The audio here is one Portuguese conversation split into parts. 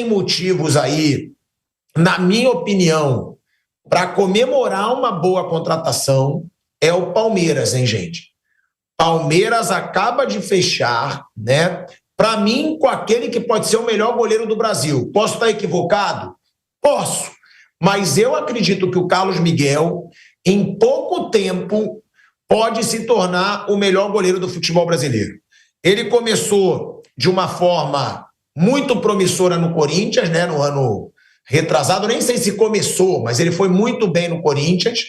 tem motivos aí, na minha opinião, para comemorar uma boa contratação é o Palmeiras, hein, gente? Palmeiras acaba de fechar, né? Para mim, com aquele que pode ser o melhor goleiro do Brasil. Posso estar equivocado? Posso. Mas eu acredito que o Carlos Miguel, em pouco tempo, pode se tornar o melhor goleiro do futebol brasileiro. Ele começou de uma forma muito promissora no Corinthians, né? No ano retrasado, nem sei se começou, mas ele foi muito bem no Corinthians,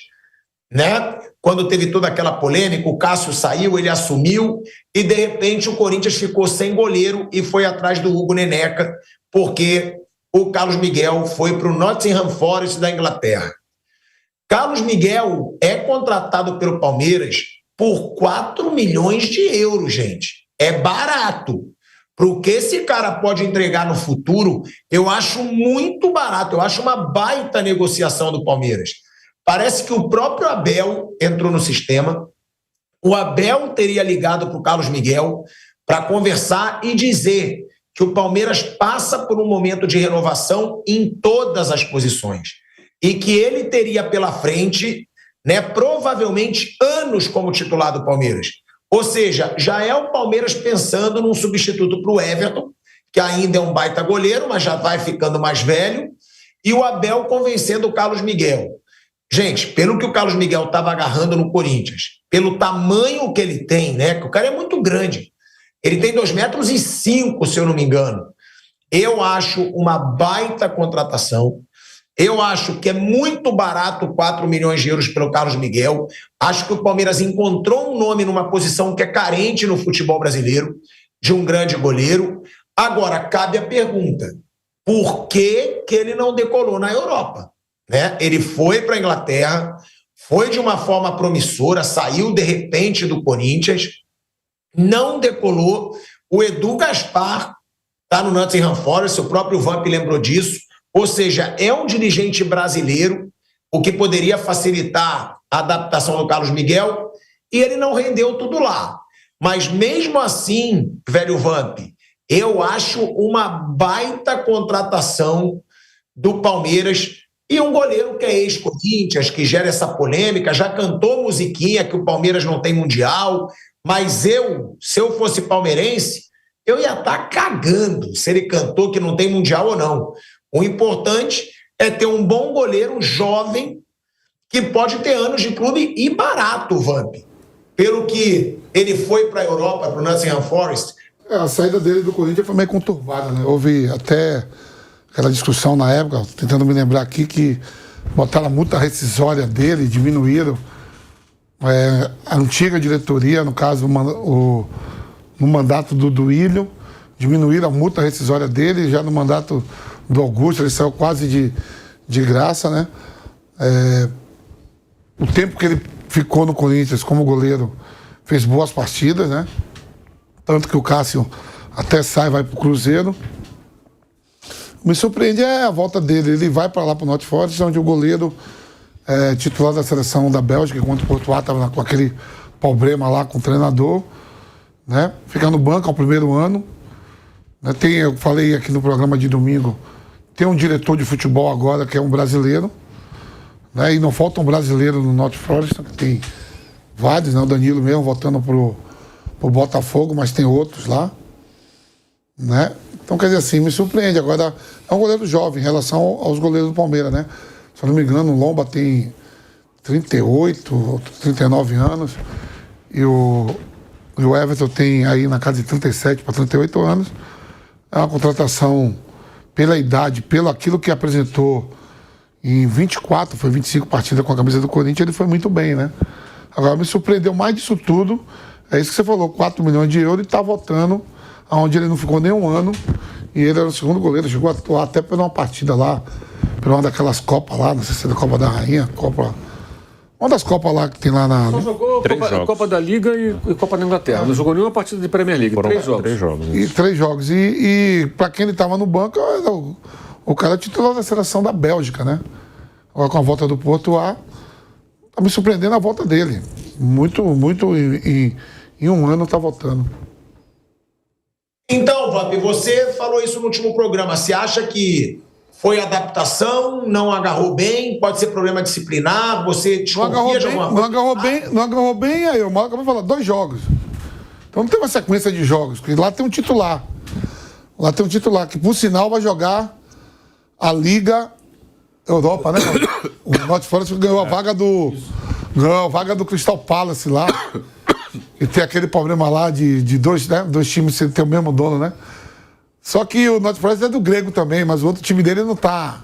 né? Quando teve toda aquela polêmica, o Cássio saiu, ele assumiu e de repente o Corinthians ficou sem goleiro e foi atrás do Hugo Neneca, porque o Carlos Miguel foi para o Nottingham Forest da Inglaterra. Carlos Miguel é contratado pelo Palmeiras por 4 milhões de euros, gente. É barato. Para o que esse cara pode entregar no futuro, eu acho muito barato. Eu acho uma baita negociação do Palmeiras. Parece que o próprio Abel entrou no sistema. O Abel teria ligado para o Carlos Miguel para conversar e dizer que o Palmeiras passa por um momento de renovação em todas as posições e que ele teria pela frente, né, provavelmente anos como titular do Palmeiras. Ou seja, já é o Palmeiras pensando num substituto para o Everton, que ainda é um baita goleiro, mas já vai ficando mais velho, e o Abel convencendo o Carlos Miguel. Gente, pelo que o Carlos Miguel estava agarrando no Corinthians, pelo tamanho que ele tem, né? Que o cara é muito grande. Ele tem 2,5 metros, se eu não me engano. Eu acho uma baita contratação. Eu acho que é muito barato 4 milhões de euros pelo Carlos Miguel. Acho que o Palmeiras encontrou um nome numa posição que é carente no futebol brasileiro, de um grande goleiro. Agora, cabe a pergunta, por que ele não decolou na Europa? Né? Ele foi para a Inglaterra, foi de uma forma promissora, saiu de repente do Corinthians, não decolou. O Edu Gaspar está no Nottingham Forest, o próprio Vamp lembrou disso, ou seja, é um dirigente brasileiro, o que poderia facilitar a adaptação do Carlos Miguel, e ele não rendeu tudo lá. Mas mesmo assim, velho Vamp, eu acho uma baita contratação do Palmeiras. E um goleiro que é ex-Corinthians, que gera essa polêmica, já cantou musiquinha que o Palmeiras não tem mundial, mas se eu fosse palmeirense, eu ia estar cagando se ele cantou que não tem mundial ou não. O importante é ter um bom goleiro jovem que pode ter anos de clube e barato, Vamp. Pelo que ele foi para a Europa, para o Nottingham Forest. A saída dele do Corinthians foi meio conturbada, né? Houve até aquela discussão na época, tentando me lembrar aqui, que botaram a multa rescisória dele, diminuíram a antiga diretoria, no caso, no mandato do Duílio, diminuíram a multa rescisória dele, já no mandato do Augusto, ele saiu quase de graça, né? O tempo que ele ficou no Corinthians como goleiro, fez boas partidas, né? Tanto que o Cássio até sai, vai pro Cruzeiro. Me surpreende a volta dele. Ele vai para lá para o Nottingham Forest, onde o goleiro titular da seleção da Bélgica, enquanto o Courtois estava com aquele problema lá com o treinador, né? Fica no banco ao primeiro ano. Né? Eu falei aqui no programa de domingo, tem um diretor de futebol agora que é um brasileiro, né? E não falta um brasileiro no Nottingham Forest, tem vários, né? O Danilo mesmo voltando pro Botafogo, mas tem outros lá, né? Então, quer dizer assim, me surpreende. Agora, é um goleiro jovem em relação aos goleiros do Palmeiras, né? Se eu não me engano, o Lomba tem 38, 39 anos e o Everton tem aí na casa de 37 para 38 anos. É uma contratação pela idade, pelo aquilo que apresentou em 24, foi 25 partidas com a camisa do Corinthians, ele foi muito bem, né? Agora, me surpreendeu mais disso tudo, é isso que você falou, 4 milhões de euros e está voltando onde ele não ficou nem um ano, e ele era o segundo goleiro, chegou a atuar até por uma partida lá, por uma daquelas Copas lá, não sei se é da Copa da Rainha, uma das Copas lá que tem lá na... Só jogou Copa da Liga e Copa da Inglaterra, não jogou nenhuma partida de Premier League, Foram 3 jogos. 3 jogos. E 3 jogos, e para quem ele estava no banco, o cara é titular da seleção da Bélgica, né? Agora com a volta do Courtois, tá me surpreendendo a volta dele, muito em um ano tá voltando. Então, Vamp, você falou isso no último programa. Você acha que foi adaptação, não agarrou bem, pode ser problema disciplinar, você desconfia de alguma coisa? Não agarrou bem, aí o Mauro acabou de falar, 2 jogos. Então não tem uma sequência de jogos, porque lá tem um titular. Lá tem um titular, que por sinal vai jogar a Liga Europa, né? O Nottingham Forest ganhou a vaga do... Ganhou a vaga do Crystal Palace lá. E tem aquele problema lá de 2, né? 2 times ter o mesmo dono, né? Só que o Nottingham Forest é do grego também, mas o outro time dele não tá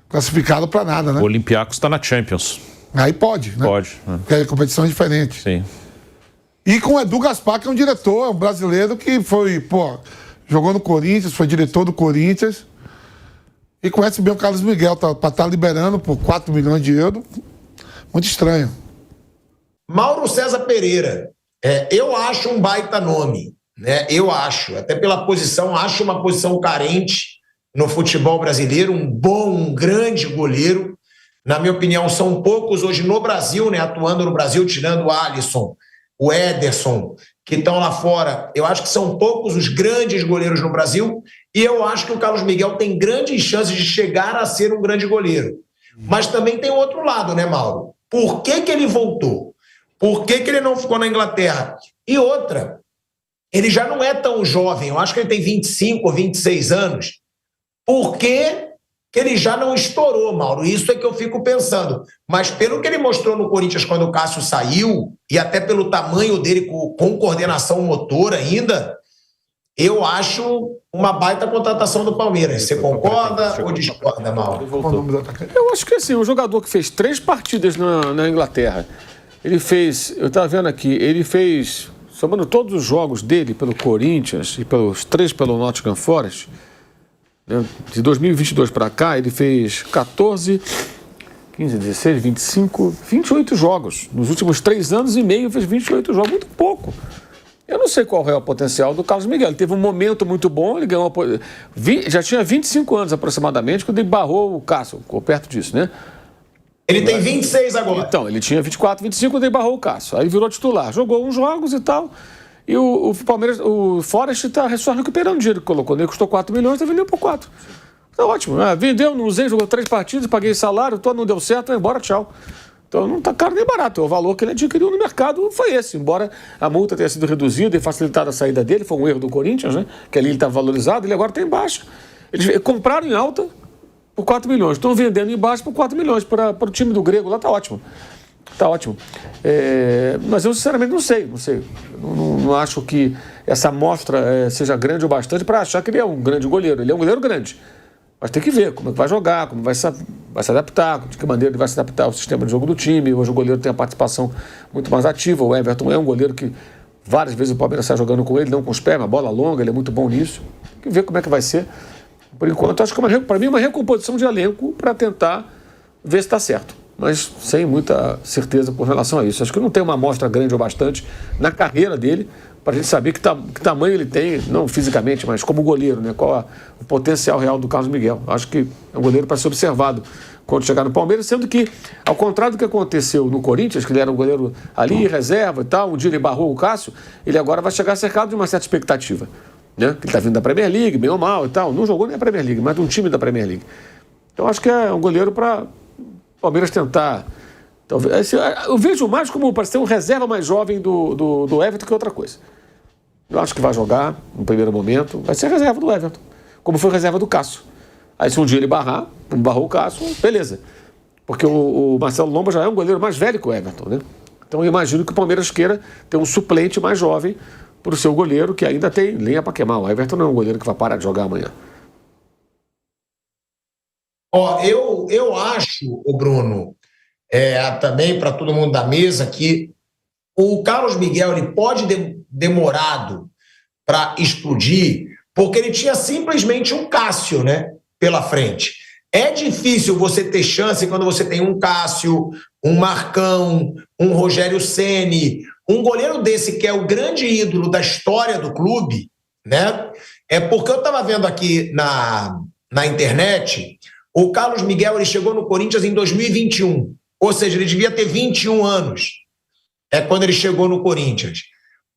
classificado pra nada, né? O Olympiacos tá na Champions. Aí pode, né? Pode. Porque a competição é diferente. Sim. E com o Edu Gaspar, que é um diretor, é um brasileiro que foi, jogou no Corinthians, foi diretor do Corinthians. E conhece bem o Carlos Miguel, pra estar liberando por 4 milhões de euros. Muito estranho. Mauro César Pereira, eu acho um baita nome, né? Eu acho, até pela posição, acho uma posição carente no futebol brasileiro, um grande goleiro. Na minha opinião, são poucos hoje no Brasil, né? Atuando no Brasil, tirando o Alisson, o Ederson, que estão lá fora. Eu acho que são poucos os grandes goleiros no Brasil e eu acho que o Carlos Miguel tem grandes chances de chegar a ser um grande goleiro. Mas também tem o outro lado, né, Mauro? Por que ele voltou? Por que ele não ficou na Inglaterra? E outra, ele já não é tão jovem, eu acho que ele tem 25 ou 26 anos. Por que ele já não estourou, Mauro? Isso é que eu fico pensando. Mas pelo que ele mostrou no Corinthians quando o Cássio saiu, e até pelo tamanho dele com coordenação motor ainda, eu acho uma baita contratação do Palmeiras. Você concorda ou discorda, Mauro? Eu acho que assim, um jogador que fez 3 partidas na Inglaterra, ele fez, eu estava vendo aqui, ele fez, somando todos os jogos dele pelo Corinthians e pelos 3 pelo Nottingham Forest, né, de 2022 para cá, ele fez 14, 15, 16, 25, 28 jogos. Nos últimos 3 anos e meio fez 28 jogos, muito pouco. Eu não sei qual é o potencial do Carlos Miguel. Ele teve um momento muito bom, ele ganhou já tinha 25 anos aproximadamente quando ele barrou o Cássio, ficou perto disso, né? Ele tem 26 agora. Então, ele tinha 24, 25 quando ele barrou o Cássio. Aí virou titular, jogou uns jogos e tal. E o Palmeiras, o Forest está só recuperando o dinheiro que colocou. Ele custou 4 milhões, está vendendo por 4. Tá ótimo. Vendeu, não usei, jogou 3 partidas, paguei salário, não deu certo, vai embora, tchau. Então não está caro nem barato. O valor que ele adquiriu no mercado foi esse. Embora a multa tenha sido reduzida e facilitada a saída dele, foi um erro do Corinthians, né? Que ali ele estava valorizado, ele agora está em baixa. Eles compraram em alta por 4 milhões. Estão vendendo em baixo por 4 milhões. Para o time do grego lá está ótimo. Está ótimo. Mas eu sinceramente não sei. Não acho que essa amostra seja grande o bastante para achar que ele é um grande goleiro. Ele é um goleiro grande. Mas tem que ver como é que vai jogar, como vai se adaptar, de que maneira ele vai se adaptar ao sistema de jogo do time. Hoje o goleiro tem a participação muito mais ativa. O Everton é um goleiro que várias vezes o Palmeiras está jogando com ele, não com os pés, uma bola longa, ele é muito bom nisso. Tem que ver como é que vai ser. Por enquanto, acho que para mim é uma recomposição de elenco para tentar ver se está certo. Mas sem muita certeza com relação a isso. Acho que não tem uma amostra grande ou bastante na carreira dele para a gente saber que tamanho ele tem, não fisicamente, mas como goleiro, né? Qual o potencial real do Carlos Miguel. Acho que é um goleiro para ser observado quando chegar no Palmeiras, sendo que, ao contrário do que aconteceu no Corinthians, que ele era um goleiro ali, reserva e tal, um dia ele barrou o Cássio, ele agora vai chegar cercado de uma certa expectativa. Né? Que ele está vindo da Premier League, bem ou mal e tal. Não jogou nem a Premier League, mas de um time da Premier League. Então acho que é um goleiro para o Palmeiras tentar. Talvez, eu vejo mais como para ser um reserva mais jovem do Everton que outra coisa. Eu acho que vai jogar no primeiro momento, vai ser reserva do Everton, como foi reserva do Cássio. Aí se um dia ele barrou o Cássio, beleza. Porque o Marcelo Lomba já é um goleiro mais velho que o Everton, né? Então eu imagino que o Palmeiras queira ter um suplente mais jovem para o seu goleiro, que ainda tem lenha para queimar. O Everton não é um goleiro que vai parar de jogar amanhã. Eu acho, o Bruno, também para todo mundo da mesa, que o Carlos Miguel ele pode demorado para explodir, porque ele tinha simplesmente um Cássio, né, pela frente. É difícil você ter chance quando você tem um Cássio, um Marcão, um Rogério Ceni, um goleiro desse que é o grande ídolo da história do clube, né? É porque eu estava vendo aqui na internet, o Carlos Miguel ele chegou no Corinthians em 2021, ou seja, ele devia ter 21 anos quando ele chegou no Corinthians.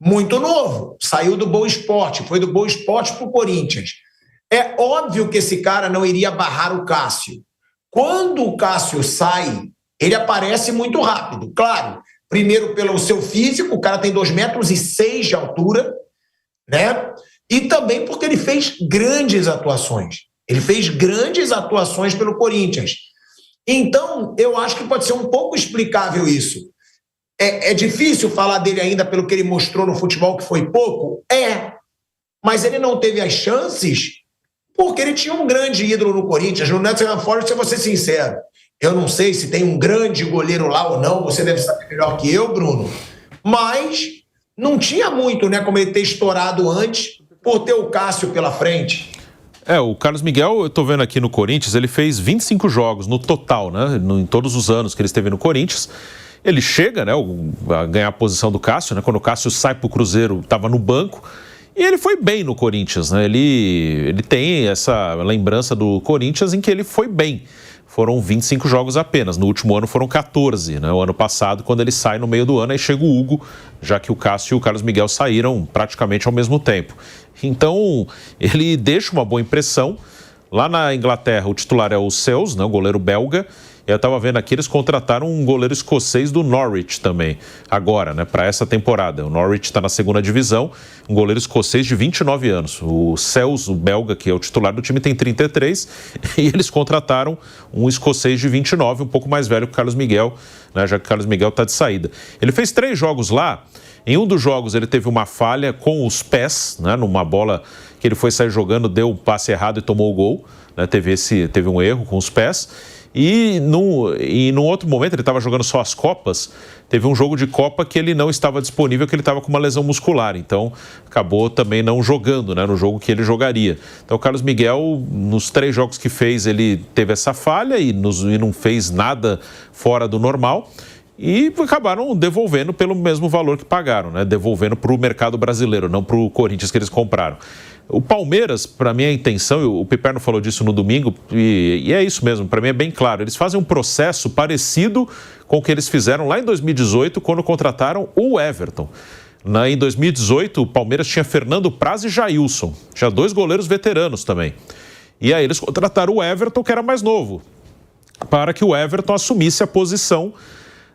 muito novo, saiu do Boa Esporte, foi do Boa Esporte para o Corinthians. É óbvio que esse cara não iria barrar o Cássio. Quando o Cássio sai, ele aparece muito rápido. Claro, primeiro pelo seu físico, o cara tem 2,6 metros de altura, né? E também porque ele fez grandes atuações. Ele fez grandes atuações pelo Corinthians. Então, eu acho que pode ser um pouco explicável isso. É difícil falar dele ainda pelo que ele mostrou no futebol, que foi pouco? Mas ele não teve as chances porque ele tinha um grande ídolo no Corinthians. No Nottingham Forest, eu vou ser sincero, eu não sei se tem um grande goleiro lá ou não, você deve saber melhor que eu, Bruno, mas não tinha muito, né, como ele ter estourado antes por ter o Cássio pela frente. O Carlos Miguel, eu tô vendo aqui no Corinthians, ele fez 25 jogos no total, né, em todos os anos que ele esteve no Corinthians. Ele chega, né, a ganhar a posição do Cássio, né, quando o Cássio sai pro Cruzeiro, estava no banco, e ele foi bem no Corinthians, né, ele tem essa lembrança do Corinthians em que ele foi bem. Foram 25 jogos apenas, no último ano foram 14, né, o ano passado, quando ele sai no meio do ano, aí chega o Hugo, já que o Cássio e o Carlos Miguel saíram praticamente ao mesmo tempo. Então, ele deixa uma boa impressão. Lá na Inglaterra, o titular é o Seuss, né, o goleiro belga. Eu estava vendo aqui, eles contrataram um goleiro escocês do Norwich também, agora, né, para essa temporada. O Norwich está na segunda divisão, um goleiro escocês de 29 anos. O Seuss, o belga, que é o titular do time, tem 33, e eles contrataram um escocês de 29, um pouco mais velho que o Carlos Miguel, né, já que o Carlos Miguel está de saída. Ele fez 3 jogos lá. Em um dos jogos ele teve uma falha com os pés, né, numa bola que ele foi sair jogando, deu um passe errado e tomou o gol, né, teve um erro com os pés. E num outro momento, ele estava jogando só as Copas, teve um jogo de Copa que ele não estava disponível, que ele estava com uma lesão muscular, então acabou também não jogando, né, no jogo que ele jogaria. Então o Carlos Miguel, nos 3 jogos que fez, ele teve essa falha e não fez nada fora do normal. E acabaram devolvendo pelo mesmo valor que pagaram, né? Devolvendo para o mercado brasileiro, não para o Corinthians que eles compraram. O Palmeiras, para mim, a intenção, o Piperno falou disso no domingo, e é isso mesmo, para mim é bem claro. Eles fazem um processo parecido com o que eles fizeram lá em 2018, quando contrataram o Everton. Em 2018, o Palmeiras tinha Fernando Praz e Jailson. Tinha 2 goleiros veteranos também. E aí eles contrataram o Everton, que era mais novo, para que o Everton assumisse a posição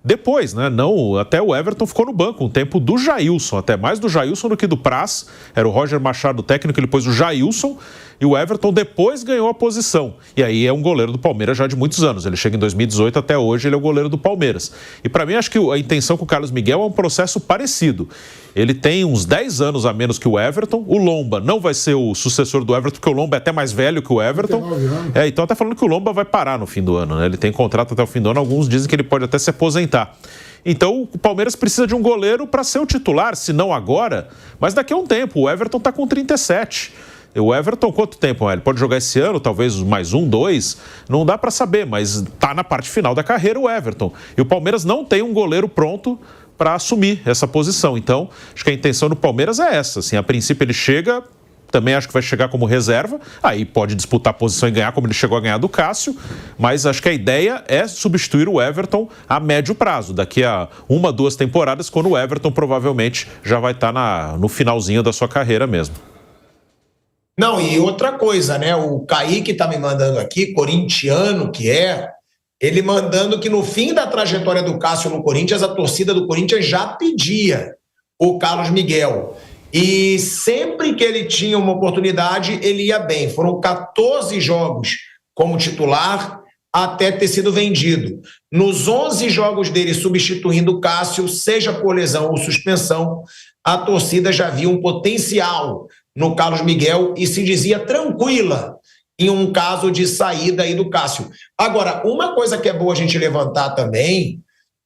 depois, né? Não, até o Everton ficou no banco um tempo do Jailson, até mais do Jailson do que do Praz. Era o Roger Machado o técnico, ele pôs o Jailson e o Everton depois ganhou a posição. E aí é um goleiro do Palmeiras já de muitos anos. Ele chega em 2018, até hoje ele é o goleiro do Palmeiras. E para mim acho que a intenção com o Carlos Miguel é um processo parecido. Ele tem uns 10 anos a menos que o Everton. O Lomba não vai ser o sucessor do Everton, porque o Lomba é até mais velho que o Everton. Então até falando que o Lomba vai parar no fim do ano, né? Ele tem contrato até o fim do ano, alguns dizem que ele pode até se aposentar. Então o Palmeiras precisa de um goleiro para ser o titular, se não agora, mas daqui a um tempo. O Everton está com 37. O Everton, quanto tempo? Ele pode jogar esse ano, talvez mais 1, 2, não dá para saber, mas está na parte final da carreira o Everton. E o Palmeiras não tem um goleiro pronto para assumir essa posição. Então, acho que a intenção do Palmeiras é essa. Assim, a princípio ele chega, também acho que vai chegar como reserva, aí pode disputar a posição e ganhar como ele chegou a ganhar do Cássio, mas acho que a ideia é substituir o Everton a médio prazo, daqui a 1, 2 temporadas, quando o Everton provavelmente já vai estar no finalzinho da sua carreira mesmo. Não, e outra coisa, né? O Kaique tá me mandando aqui, corintiano que é, ele mandando que no fim da trajetória do Cássio no Corinthians, a torcida do Corinthians já pedia o Carlos Miguel. E sempre que ele tinha uma oportunidade, ele ia bem. Foram 14 jogos como titular até ter sido vendido. Nos 11 jogos dele substituindo o Cássio, seja por lesão ou suspensão, a torcida já via um potencial no Carlos Miguel e se dizia tranquila em um caso de saída aí do Cássio. Agora, uma coisa que é boa a gente levantar também,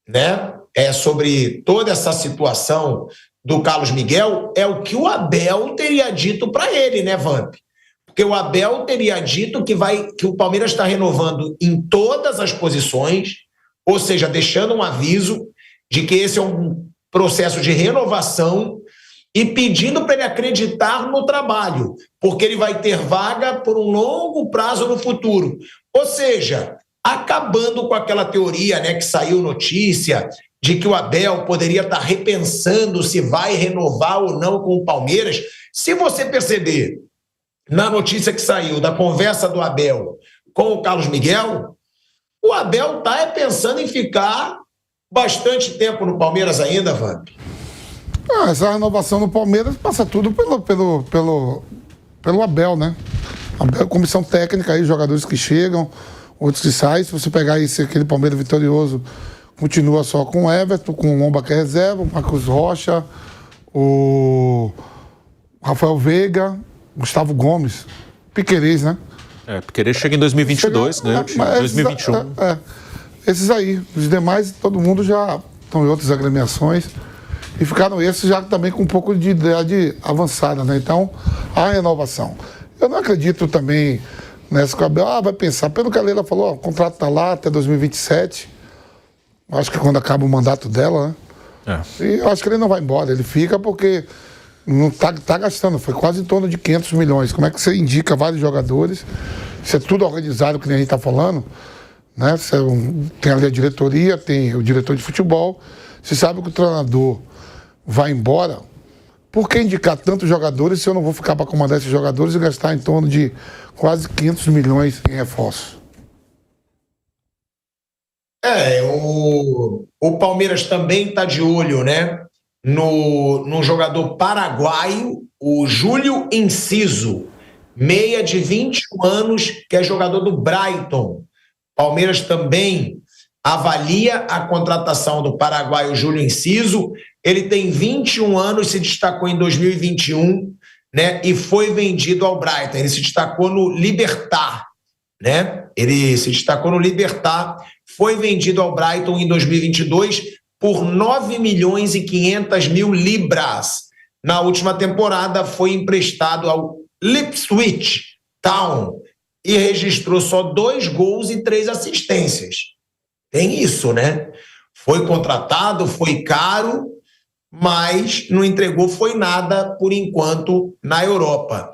né, é sobre toda essa situação do Carlos Miguel, é o que o Abel teria dito para ele, né, Vamp? Porque o Abel teria dito que o Palmeiras está renovando em todas as posições, ou seja, deixando um aviso de que esse é um processo de renovação e pedindo para ele acreditar no trabalho, porque ele vai ter vaga por um longo prazo no futuro. Ou seja, acabando com aquela teoria, né, que saiu notícia de que o Abel poderia estar repensando se vai renovar ou não com o Palmeiras. Se você perceber na notícia que saiu da conversa do Abel com o Carlos Miguel, o Abel está pensando em ficar bastante tempo no Palmeiras ainda, Vamp. Essa renovação no Palmeiras passa tudo pelo Abel, né? Abel, comissão técnica aí, jogadores que chegam, outros que saem. Se você pegar aquele Palmeiras vitorioso, continua só com o Everton, com o Lomba que é reserva, o Marcos Rocha, o Rafael Veiga, Gustavo Gomes, Piquerez, né? Piquerez chega em 2022, ganhou o time em 2021. Esses aí, os demais, todo mundo já estão em outras agremiações e ficaram esses já também com um pouco de idade avançada, né? Então, a renovação. Eu não acredito também nessa que o Abel vai pensar, pelo que a Leila falou, o contrato está lá até 2027, acho que quando acaba o mandato dela, né? E eu acho que ele não vai embora, ele fica porque não tá gastando, foi quase em torno de 500 milhões. Como é que você indica vários jogadores? Isso é tudo organizado, que nem a gente está falando, né? Você tem ali a diretoria, tem o diretor de futebol, você sabe que o treinador vai embora. Por que indicar tantos jogadores se eu não vou ficar para comandar esses jogadores e gastar em torno de quase 500 milhões em reforço? O Palmeiras também está de olho, né? No jogador paraguaio, o Júlio Enciso, meia de 21 anos, que é jogador do Brighton. Palmeiras também avalia a contratação do paraguaio Júlio Enciso. Ele tem 21 anos, se destacou em 2021, né? E foi vendido ao Brighton. Ele se destacou no Libertad, né? Ele se destacou no Libertad, foi vendido ao Brighton em 2022 por 9 milhões e 500 mil libras. Na última temporada foi emprestado ao Ipswich Town e registrou só 2 gols e 3 assistências. Tem isso, né? Foi contratado, foi caro, mas não entregou foi nada por enquanto na Europa.